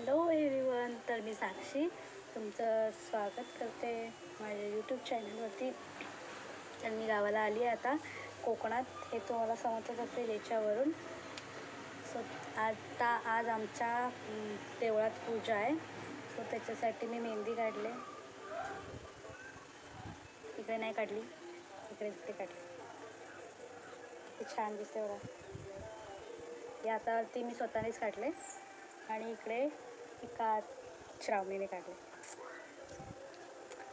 Hello everyone, तर मी साक्षी तुमचं स्वागत करते माझ्या यूट्यूब चॅनलवरती. तर मी गावाला आली आहे आता कोकणात, हे तुम्हाला समजत असेल याच्यावरून. आज आमच्या देवळात पूजा आहे, सो त्याच्यासाठी मी मेहंदी काढले. इकडे नाही काढली, इकडे काढली. ते छान दिसते बघा. हे आता ती मी स्वतःनेच काढले आणि इकडे एका श्रावणीने काढले.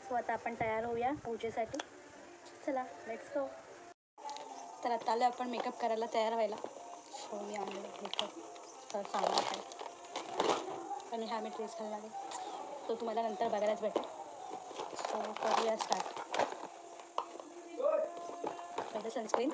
सो आता आपण तयार होऊया पूजेसाठी. चला लेट्स गो. तर आता आले आपण मेकअप करायला तयार व्हायला. सो मी आणले मेकअप तर सामान काय आणि हा मी ड्रेस घालणार आहे, तो तुम्हाला नंतर बघायलाच भेटेल. सो करूया स्टार्ट. पहिलं सनस्क्रीन.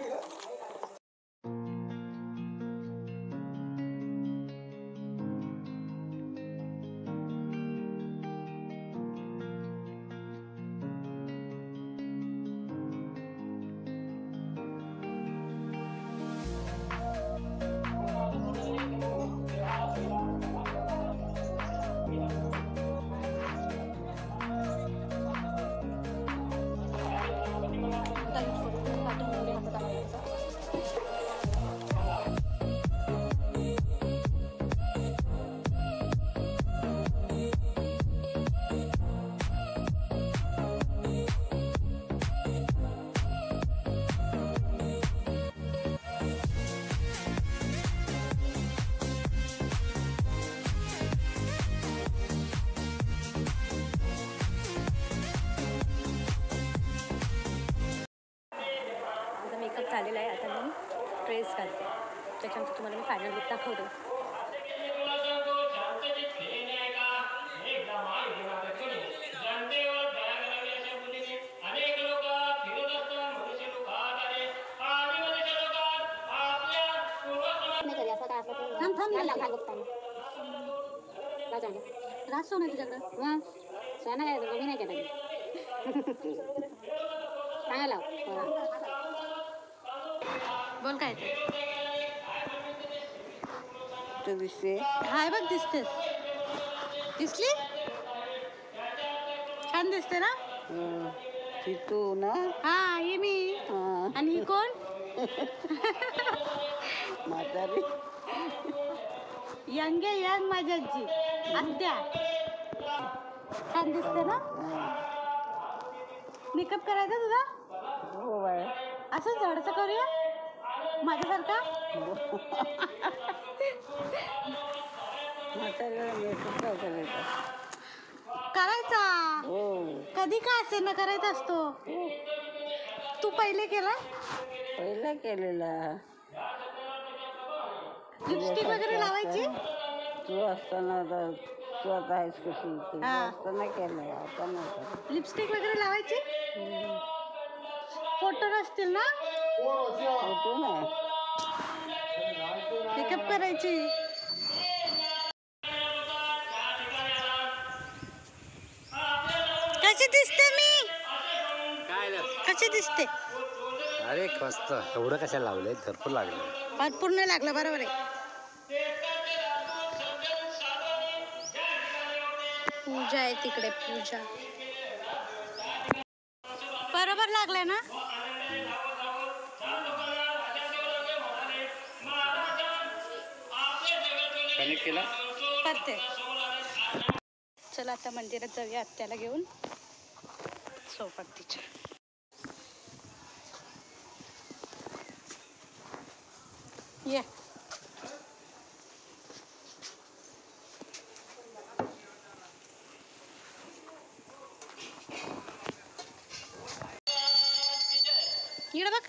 मेकअप झालेला आहे. आता मी ड्रेस घालते, त्याच्यानंतर तुम्हाला मी फायनल लुक दाखवते. राज सोनं तुझ्याकडं सोनं काय मी नाही केलं. चांगला बोल काय ते दिसते. हाय बघ, दिसतेस. दिसली छान दिसते ना. तू ना. हा ये मी. आणि ही कोण? म्हातारी यंग यंग माझी आजी आत्या. छान दिसते ना. मेकअप करायचा तुझा? हो बाय. असं जडचं करूया माझ्यासारखा. करायचा कधी का असे ना करायचा असतो. तू पहिले केला? पहिला केलेला. लिपस्टिक वगैरे लावायची तू असताना. तू आता आहेस कशी असताना केलं, आता नाही. लिपस्टिक वगैरे लावायची. फोटो असतील ना. फोटो नाही, मेकअप करायची. कशी दिसते मी? कशी दिसते? अरे मस्त. एवढं कशाला लावलंय? भरपूर लागलं. भरपूर नाही लागलं, बरोबर आहे. पूजा आहे तिकडे, पूजा. बरोबर लागलंय ना. कनेक्ट केला करते. चला आता मंदिरात जाऊया आत्याला घेऊन. सोबत तिच्या ये. इकडे बघ.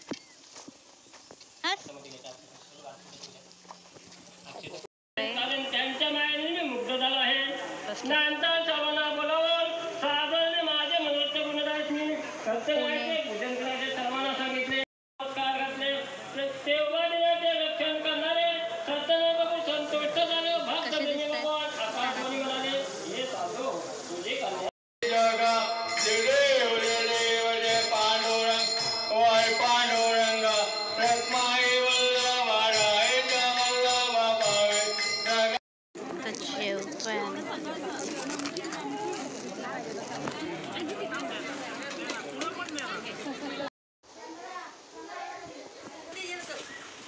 त्यांच्या मायाने मी मुग्ध झालो आहे. स्नानता सर्वांना बोलावून साधने माझे मनोरथ गुणदास मी कर्तव्याचे पूजन करायचे सर्वांना सांगितले. नमस्कार घातले. तेव्हा देवाचे रक्षण करणारे सत्याने बघून संतुष्ट झाले. भक्त भगवान आकाशवाणी म्हणाले, हे साधू तुझे कन्या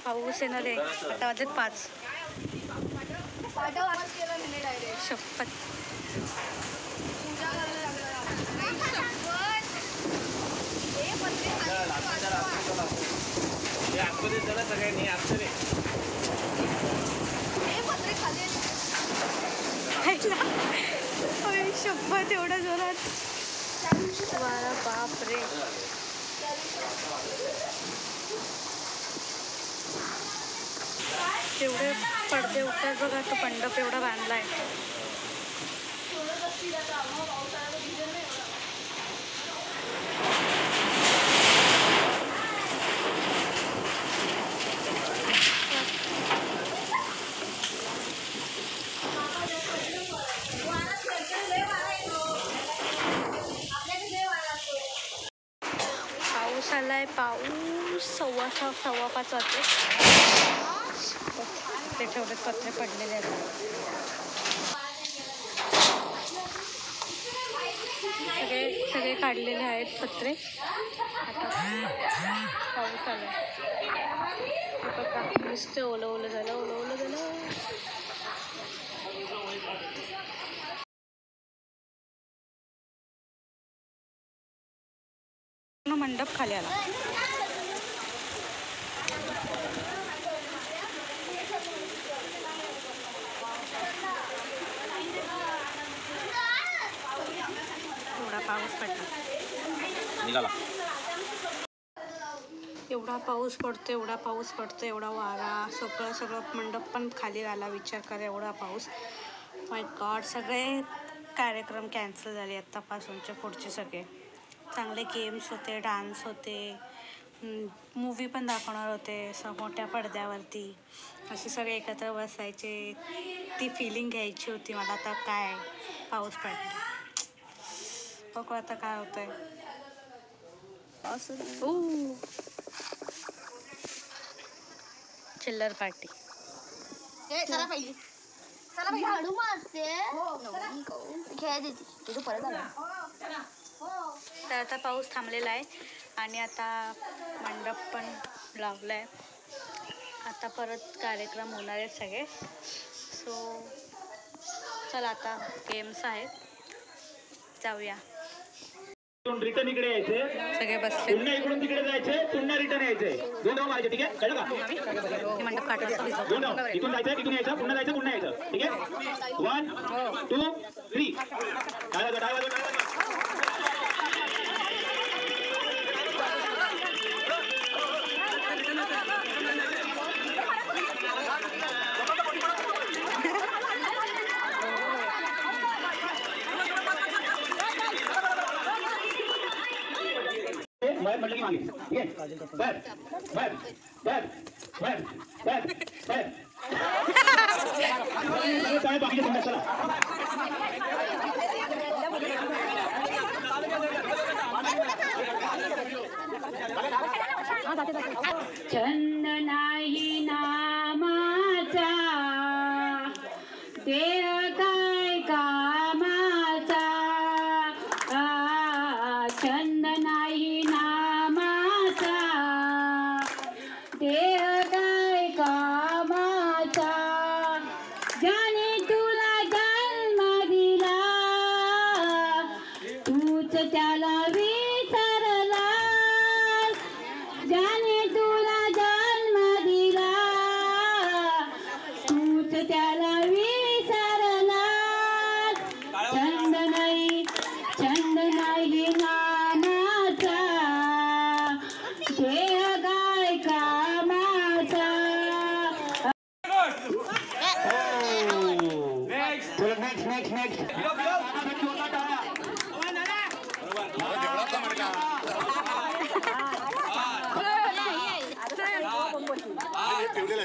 पाऊस येणार आहे. आता वाजत 5. शपथ. शपथ एवढ्या जोरात. बापरे. तेवढे पडदे उठतात बघा. तो मंडप एवढा बांधलाय. पाऊस आलाय. पाऊस 4:15 वाजते. ते ठेवले पत्रे पडलेले आहेत. सगळे काढलेले आहेत पत्रे. आता पाऊस आलाय. बघा नुसतं ओलं झालं. मंडप खाली आला. एवढा पाऊस पडला. निघाला. एवढा पाऊस पडतो. एवढा वारा. सगळं मंडप पण खाली आला. विचार करा एवढा पाऊस. माय गॉड. सगळे कार्यक्रम कॅन्सल झाले आत्तापासूनचे. पुढचे सगळे चांगले गेम्स होते, डान्स होते, मूवी पण दाखवणार होते मोठ्या पडद्यावरती. असे सगळे एकत्र बसायचे. ती फिलिंग घ्यायची होती मला. आता काय पाऊस पडला. बघू आता काय होतंय. चिल्लर पार्टी. झाडू मारते खेळ देते तुझं परत आला. तर आता पाऊस थांबलेला आहे आणि आता मंडप पण लावला आहे. आता परत कार्यक्रम होणार आहेत सगळे. सो चला आता गेम्स आहेत. जाऊया. रिटर्न इकडे यायचे. सगळे बसले. पुन्हा इकडून तिकडे जायचे. पुन्हा रिटर्न यायचे. 2 धाव मारायचे. ठीक आहे. कळलं का? मंडप काढायचं. 2 धाव. इथून जायचं, तिथून यायचं, पुन्हा जायचं, पुन्हा यायचं. ठीक आहे. 1 2 3. टाळा. म्हटलं की मागे. ठीक आहे. बर. काय बाकी चला. छंद नाही नामाचा, देह काय कामाचा. छंद नाही नामाचा, देह काय कामाचा. ज्याने तुला जन्म दिला, तूच त्याला विसरला. ज्याने तुला जन्म दिला, तूच त्याला विसरला. छंद नाही नामाचा, देह काय कामाचा. नेक्स्ट. ठेवलेला